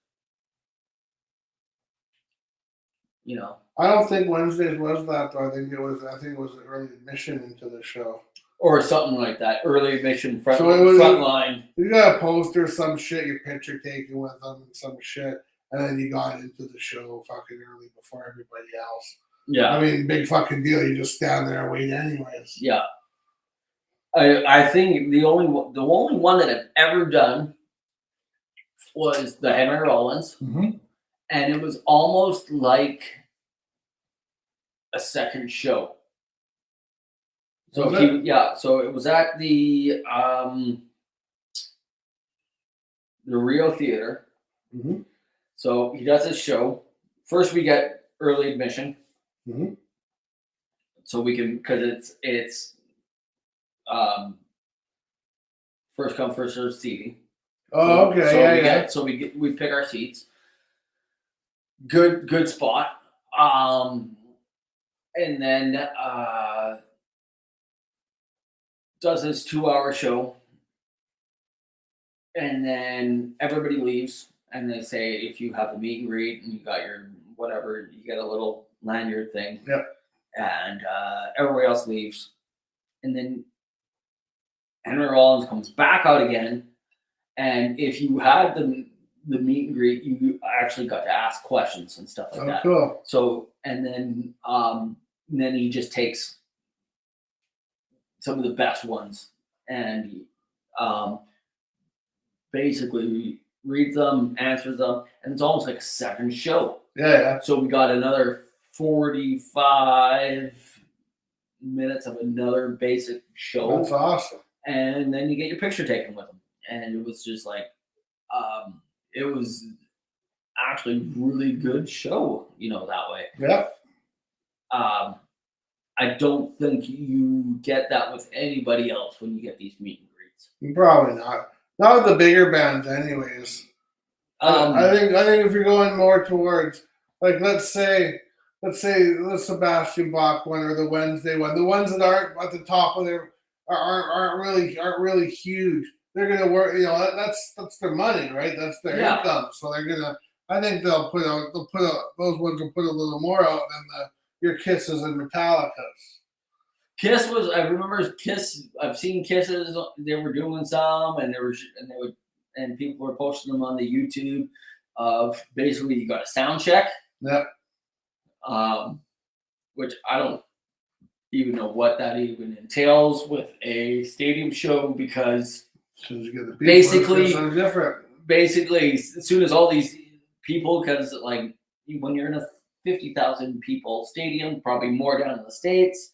you know. I don't think Wednesdays was that though. I think it was an early admission into the show. Or something like that. Early admission front line. You got a poster, some shit, your picture taken with them and some shit. And then you got into the show fucking early before everybody else. Yeah. I mean, big fucking deal. You just stand there and wait anyways. Yeah. I think the only one that I've ever done was the Henry Rollins. Mm-hmm. And it was almost like a second show. So so it was at the Rio Theater. Mm-hmm. So he does his show. First, we get early admission, so we can because it's first come first served seating. Oh, okay, So we pick our seats. Good spot. And then does his 2-hour show, and then everybody leaves, and they say if you have the meet and greet and you got your whatever, you get a little lanyard thing. Yep. And everybody else leaves, and then Henry Rollins comes back out again. And if you had the meet and greet, you actually got to ask questions and stuff like that. Cool. So and then he just takes some of the best ones and basically reads them, answers them, and it's almost like a second show. Yeah. So we got another 45 minutes of another basic show. That's awesome. And then you get your picture taken with them. And it was just like, it was actually really good show, that way. Yeah. I don't think you get that with anybody else when you get these meet and greets. Probably not. Not with the bigger bands, anyways. I think if you're going more towards, like, let's say the Sebastian Bach one or the Wednesday one, the ones that aren't at the top of their aren't really huge. They're gonna work. That's their money, right? That's their income. So they're gonna. I think they'll put out. Those ones will put a little more out than your Kisses and Metallicas. Kiss was. I remember Kiss. I've seen Kisses. They were doing some, and people were posting them on the YouTube. Of basically, you got a sound check. Yep. Which I don't even know what that even entails with a stadium show because basically, as soon as all these people, because like when you're in a 50,000 people stadium, probably more down in the States,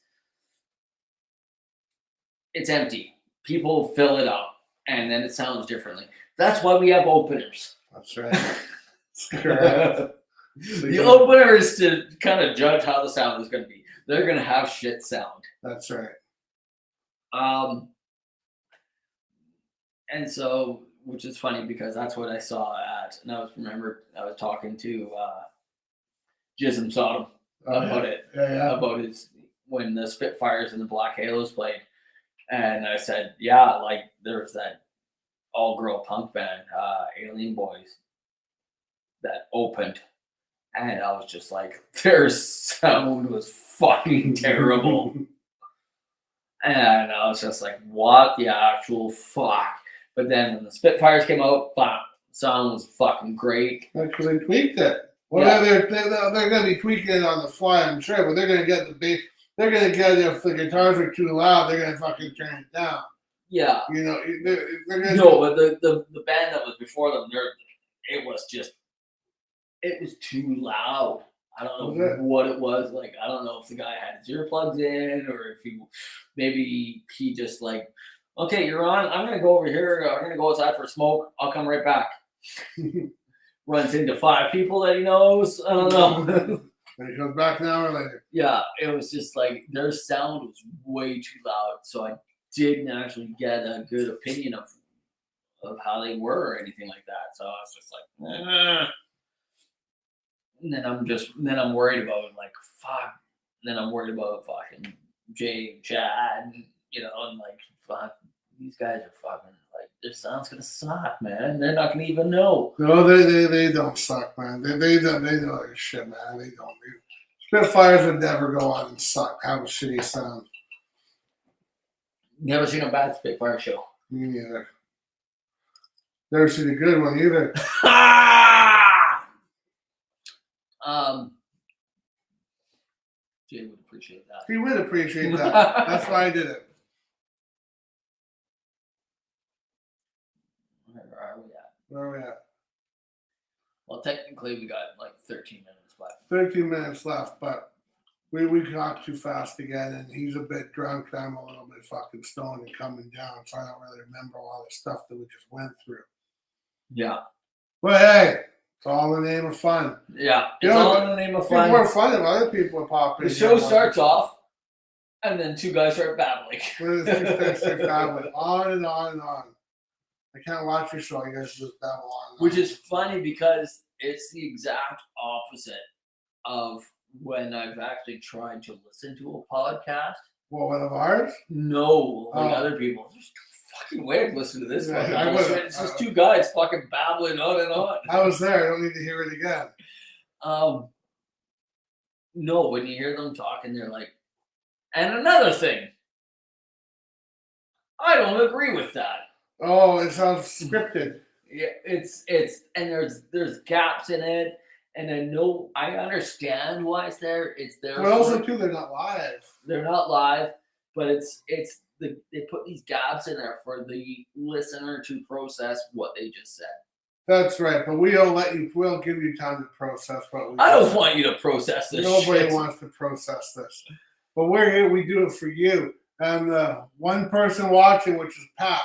it's empty. People fill it up and then it sounds differently. That's why we have openers. That's right. That's correct. The opener is to kind of judge how the sound is going to be. They're going to have shit sound. That's right. And so, which is funny because that's what I saw and I was talking to Jism Sodom about it. Yeah. About his, when the Spitfires and the Black Halos played. And I said, yeah, like there was that all-girl punk band, Alien Boys, that opened. And I was just like, their sound was fucking terrible. And I was just like, what the actual fuck? But then when the Spitfires came out, sound was fucking great. Because they tweaked it. Well, they're going to be tweaking it on the fly, I'm sure, but they're going to get the bass. They're going to get, if the guitars are too loud, they're going to fucking turn it down. Yeah. They're going to... No, but the band that was before them, it was too loud. I don't know what it was. Like, I don't know if the guy had his earplugs in or if he just like, okay, you're on. I'm going to go over here. I'm going to go outside for a smoke. I'll come right back. Runs into 5 people that he knows. I don't know. And he comes back an hour later. Yeah, it was just like their sound was way too loud. So I didn't actually get a good opinion of how they were or anything like that. So I was just like, And then I'm worried about like fuck. And then I'm worried about fucking Jay and Chad, and like fuck, these guys are fucking like their sound's gonna suck, man. They're not gonna even know. No, they don't suck, man. They know their shit, man. They don't. Spitfires would never go on and suck. Have a shitty sound. Never seen a bad Spitfire show. Me neither. Never seen a good one either. Jay would appreciate that. He would appreciate that. That's why I did it. Where are we at? Well, technically, we got like 13 minutes left. 13 minutes left, but we talked too fast again, and he's a bit drunk. I'm a little bit fucking stoned and coming down, so I don't really remember a lot of stuff that we just went through. Yeah. But hey, it's all in the name of fun. Yeah, it's all in the name of fun. It's more fun if other people pop in. The show starts off, and then 2 guys start babbling. On and on and on. I can't watch your show. You guys just babble on. Which is funny because it's the exact opposite of when I've actually tried to listen to a podcast. What, one of ours? No, like other people. They're just fucking weird listening to this Yeah, fucking I bullshit. would've- It's just two guys fucking babbling on and on. I was there. I don't need to hear it again. No, when you hear them talking, they're like, and another thing, I don't agree with that. Oh, it sounds scripted. Yeah, it's and there's gaps in it, and I understand why it's there. It's there. But also too, they're not live. They're not live, but they put these gaps in there for the listener to process what they just said. That's right, but we'll give you time to process what we I don't want you to process this Nobody shit. wants to process this. But we're here, we do it for you. And one person watching, which is Pat.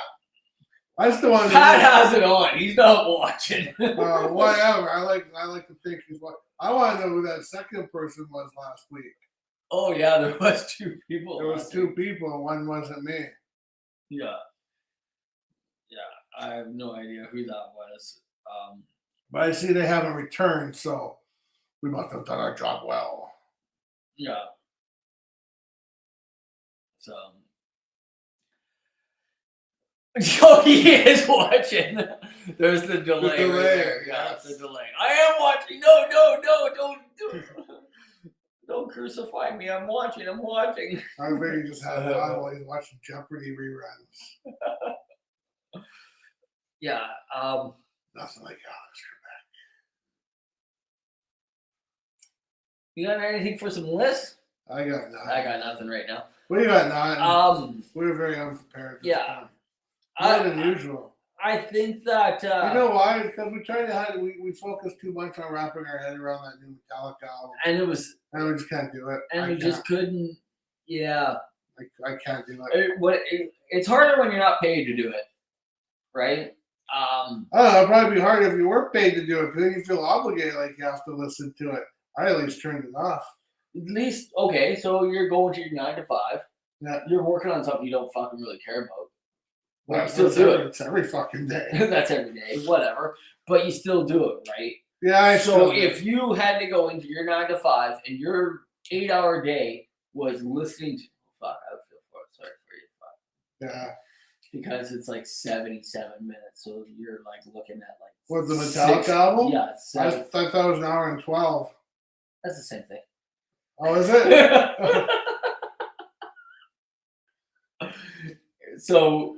I still want to Pat has it on. He's not watching. whatever. I like to think he's what I want to know who that second person was last week. Oh yeah, there was two people. There was two people and one wasn't me. Yeah. I have no idea who that was. But I see they haven't returned, so we must have done our job well. Yeah. So. Oh, he is watching. There's the delay. The delay, right there. Yeah, yes. the delay. I am watching. No, don't crucify me. I'm watching. I really just had it on while he's watching Jeopardy reruns. Yeah. Nothing like Alex You got anything for some lists? Trebek. I got nothing. I got nothing right now. We got nothing. We were very unprepared. This Yeah. time. More than usual. I think that You know why? Because we tried to we focused too much on wrapping our head around that new Metallica album, and it was, and we just can't do it. and we just couldn't. Yeah, I can't do it. it's harder when you're not paid to do it, right? I don't know. It'd probably be hard if you weren't paid to do it, because then you feel obligated, like you have to listen to it. I at least turned it off. At least, okay, so you're going to your 9 to 5. Yeah. You're working on something you don't fucking really care about. But Well, you still do it. It's every fucking day. That's every day, whatever. But you still do it, right? Yeah. So if you had to go into your 9 to 5 and your 8-hour day was listening to, fuck, I would feel sorry for you. Yeah. Because it's like 77 minutes, so you're like looking at like. What's the Metallica album? Yeah, I thought that was an hour and 12. that's the same thing. Oh, is it? So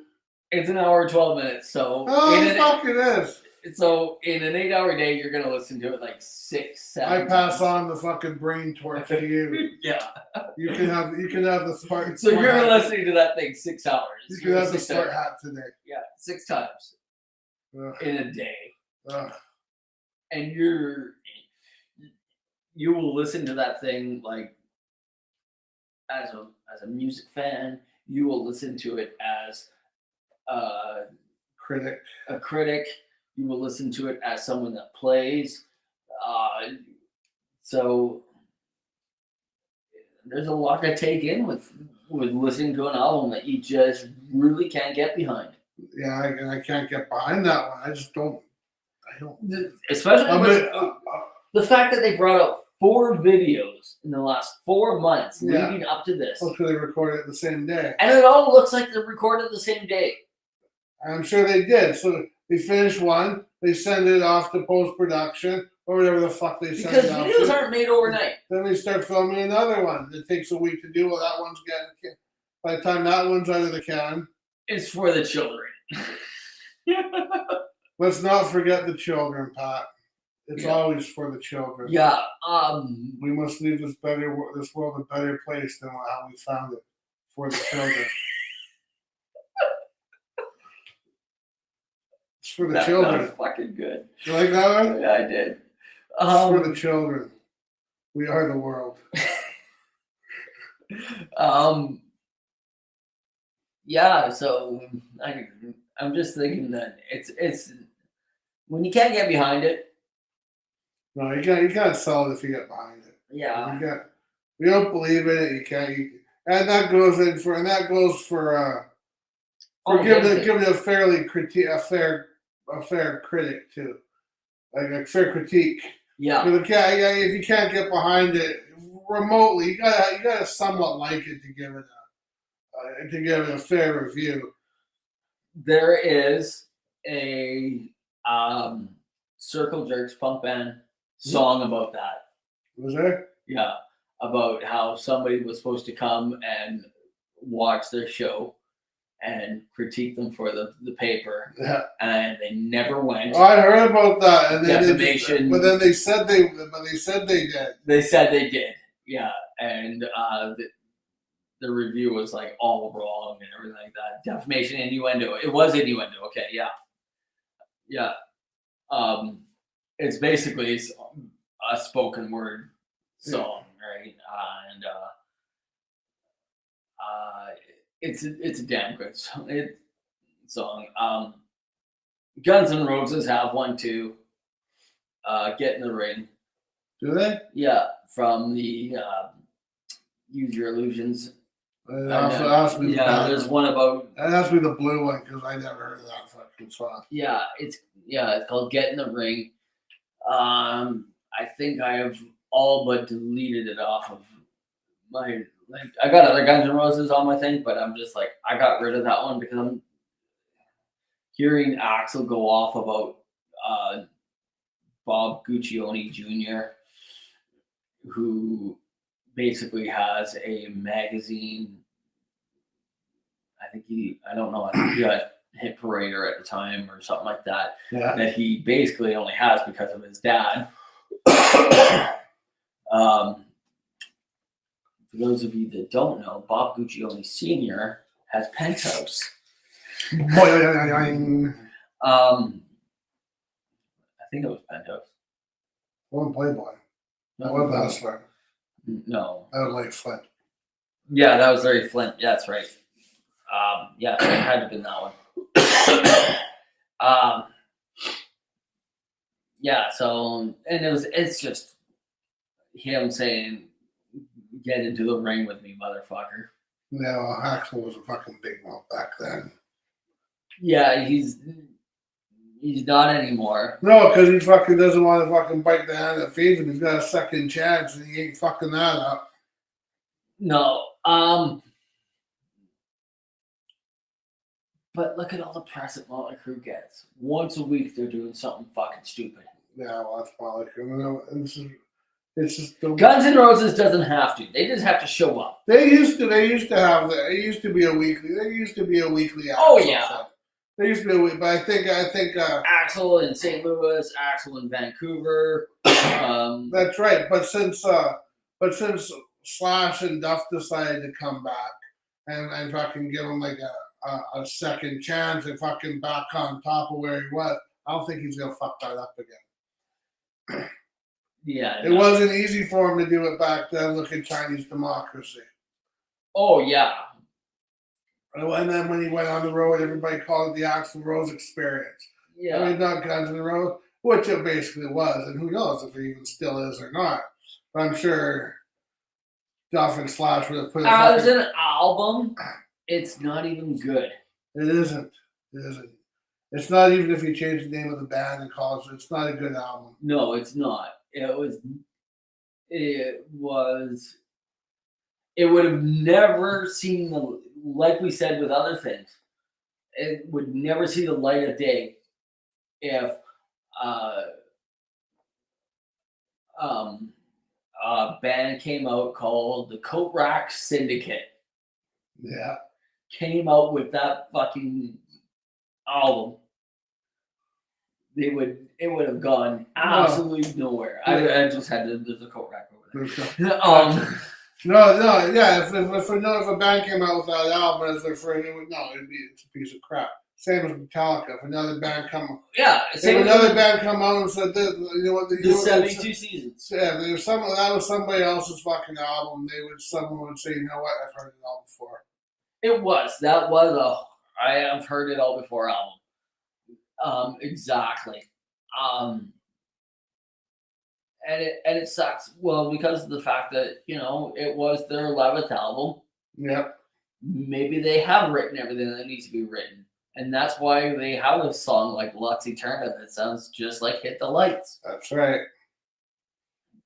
it's an hour and 12 minutes. So Fuck it is. So in an 8-hour day, you're gonna listen to it like 6, 7. I pass on the fucking brain torch to you. Yeah. You can have the smart. So smart you're hat. listening to that thing 6 hours. You can have the 6 smart hours. hat today. Yeah, 6 times Ugh. in a day, Ugh. and you will listen to that thing like as a music fan. You will listen to it as Critic. a critic. You will listen to it as someone that plays. So there's a lot to take in with listening to an album that you just really can't get behind. Yeah, and I can't get behind that one. I just don't. I don't. Especially with the fact that they brought out 4 videos in the last 4 months Yeah. leading up to this. Hopefully they recorded it the same day. And it all looks like they're recorded the same day. I'm sure they did. So they finish one, they send it off to post production or whatever the fuck they send Because it off videos to. aren't made overnight. Then they start filming another one. It takes a week to do. Well, that one's getting. By the time that one's out of the can, It's for the children. let's not forget the children, Pat. It's Yeah. always for the children. Yeah. We must leave this world a better place than how we found it. For the children. It's for the That children. was fucking good. You like that one? Yeah, I did. It's for the children. We are the world. Yeah, so I'm just thinking that it's when you can't get behind it. No, you can't sell it if you get behind it. Yeah. We don't believe in it. You can't. And that goes for giving it a fair critic too, like a fair critique. Yeah. If you can't get behind it remotely, you gotta somewhat like it to give it a fair review. there is a Circle Jerks punk band song about that. Was there? Yeah, about how somebody was supposed to come and watch their show and critique them for the paper, Yeah. and they never went. Oh, I heard about that, and then Defamation. but then they said they did. They said they did, yeah, and the review was like all wrong and everything like that. Defamation, innuendo. It was innuendo. Okay, yeah, yeah. It's basically a spoken word song, right? And it's a damn good song. Guns N' Roses have one too. Get in the Ring. Do they? Yeah, from the Use Your Illusions. Ask me there's one about. That has to be the blue one because I never heard of that fucking song. Yeah, it's called Get in the Ring. I think I have all but deleted it off of my I got other Guns N' Roses on my thing, but I'm just like I got rid of that one because I'm hearing Axel go off about Bob Guccione Jr., who basically has a magazine. I think he got hit parader at the time or something like that. Yeah. That he basically only has because of his dad. For those of you that don't know, Bob Guccione Sr. has Penthouse. I think it was Penthouse. One Playboy. That was Hustler. No. That was like Flint. Yeah, that was Larry Flint. Yeah, that's right. Yeah, it had to have been that one. Yeah, so and it's just him saying, "Get into the ring with me, motherfucker." Yeah, well, Axel was a fucking big mouth back then. Yeah, he's not anymore. No, because he fucking doesn't want to fucking bite the hand that feeds him. He's got a second chance, and he ain't fucking that up. No, but look at all the press that Motley Crue gets. Once a week, they're doing something fucking stupid. Yeah, well, that's probably true. It's just Guns N' Roses doesn't have to. They just have to show up. They used to have that. It used to be a weekly. There used to be a weekly. Oh yeah. Thing. There used to be a week, but I think Axel in St. Louis, Axel in Vancouver. That's right. But since Slash and Duff decided to come back and fucking give him like a second chance and fucking back on top of where he was, I don't think he's gonna fuck that up again. Yeah. It wasn't easy for him to do it back then. Look at Chinese Democracy. Oh yeah. And then when he went on the road, everybody called it the Axl Rose experience. Yeah. I mean, not Guns N' Roses, which it basically was, and who knows if it even still is or not. But I'm sure Duff and Slash would have put it. As an album, it's not even good. It isn't. It isn't. It's not even if you change the name of the band and call it. It's not a good album. No, it's not. It would have never seen the, like we said with other things, it would never see the light of day if a band came out called the Coat Rack Syndicate. Yeah. Came out with that fucking album. It would have gone absolutely nowhere. I just had to. There's a Coat Rack over there. Yeah. If a band came out with that album as their first, it's a piece of crap. Same as Metallica. If another band come out and said, you know what, the 72 seasons. Yeah, that was somebody else's fucking album. Someone would say, you know what, I've heard it all before. I have heard it all before album. Exactly. And it sucks. Well, because of the fact that, it was their 11th album. Yep. Maybe they have written everything that needs to be written. And that's why they have a song like Lux Eterna that sounds just like Hit the Lights. That's right.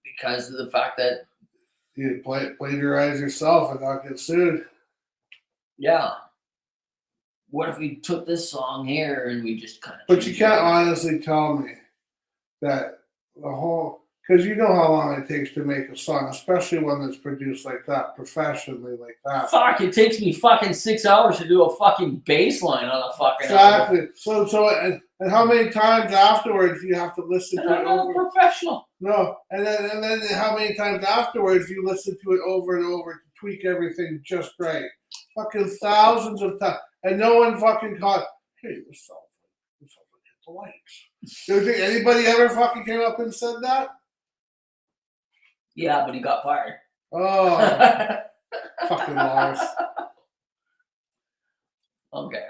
Because of the fact that you plagiarize yourself and not get sued. Yeah. what if we took this song here and we just kind of. But you can't honestly tell me that the whole, because you know how long it takes to make a song, especially one that's produced like that, professionally like that. Fuck! It takes me fucking 6 hours to do a fucking bass line on a fucking album. Exactly. So, and how many times afterwards do you have to listen to it I'm not a over? professional. No, and then how many times afterwards do you listen to it over and over to tweak everything just right? Fucking thousands of times, and no one fucking caught. Hey, this sounds like Hit the Lights. Do you think anybody ever fucking came up and said that? Yeah, but he got fired. Oh, fucking Lars. Okay.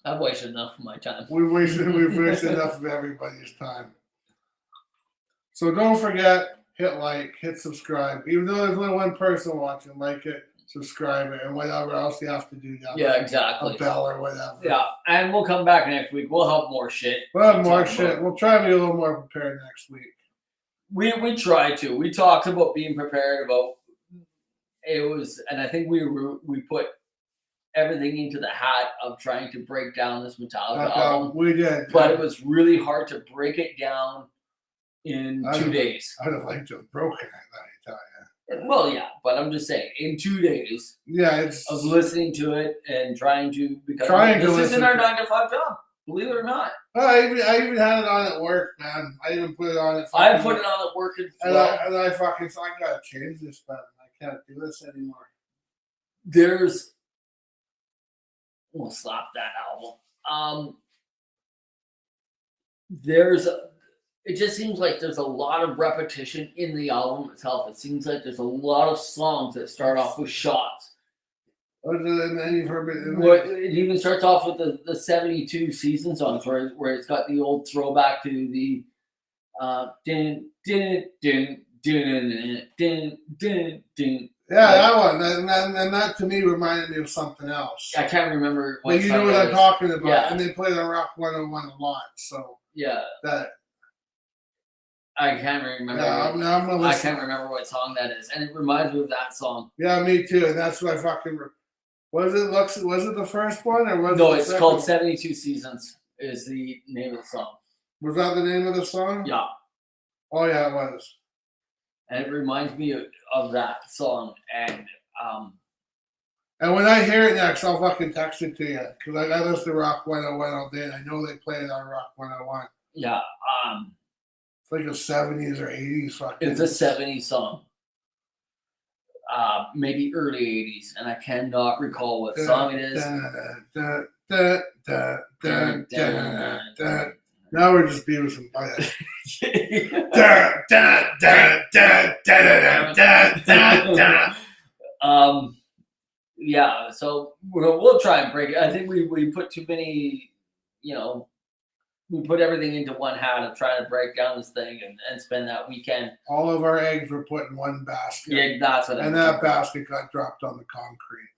I've wasted enough of my time. We've wasted enough of everybody's time. So don't forget, hit like, hit subscribe. Even though there's only one person watching, like it, subscribe it, and whatever else you have to do. Yeah, exactly. A bell or whatever. Yeah, and we'll come back next week. We'll have more shit. We'll have more shit. We'll try to be a little more prepared next week. We tried to. We talked about being prepared about it was, and I think we put everything into the hat of trying to break down this Metallica album. We did, but it was really hard to break it down in 2 days. I'd have liked to have broken it, I tell you. Well, yeah, but I'm just saying, in 2 days, of listening to it and trying to, because this isn't our 9 to 5 job, believe it or not. I even had it on at work, man. I even put it on at. I put it on at work as well. And I fucking I gotta change this, man. I can't do this anymore. We'll slap that album. It just seems like there's a lot of repetition in the album itself. It seems like there's a lot of songs that start off with shots. And then you've heard it. It even starts off with the 72 season songs where it's got the old throwback to the din din din din din din din. Yeah, that one. And that to me reminded me of something else. I can't remember what. But you know what I'm talking about. Yeah. And they play the Rock 101 a lot. So yeah. That. I can't remember. Yeah, I can't remember what song that is, and it reminds me of that song. Yeah, me too. And that's what I fucking. Was it the first one or was no? It it's called 72 Seasons. Is the name of the song? Was that the name of the song? Yeah. Oh yeah, it was. And it reminds me of that song, and when I hear it next, I'll fucking text it to you because I listen to Rock 101 all day, and I know they play it on Rock 101. Yeah. It's like a 70s or 80s fucking. It's a 70s song. Maybe early 80s, and I cannot recall what song it is. Now we're just Beavis and Butthead. Yeah, so we'll try and break it. I think we put too many, we put everything into one hat of trying to break down this thing and spend that weekend. All of our eggs were put in one basket. Yeah, that's what. And that basket got dropped on the concrete.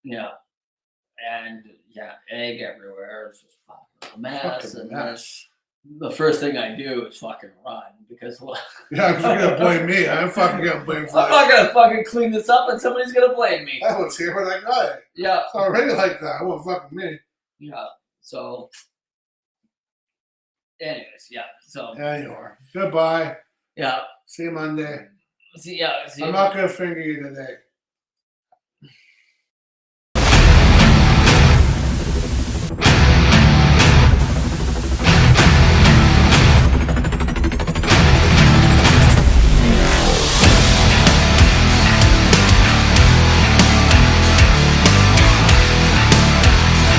Yeah, and egg everywhere. It's just fucking a mess. Fucking mess. The first thing I do is fucking run because yeah, because you're gonna blame me. I'm fucking gonna blame for I'm not gonna fucking clean this up and somebody's gonna blame me. I was here when I got it. Yeah. It's already like that. Well, fucking me. Yeah. So. Anyways, yeah. So. Yeah, you are. Goodbye. Yeah. See you Monday. See. Yeah. I'm not gonna finger you today.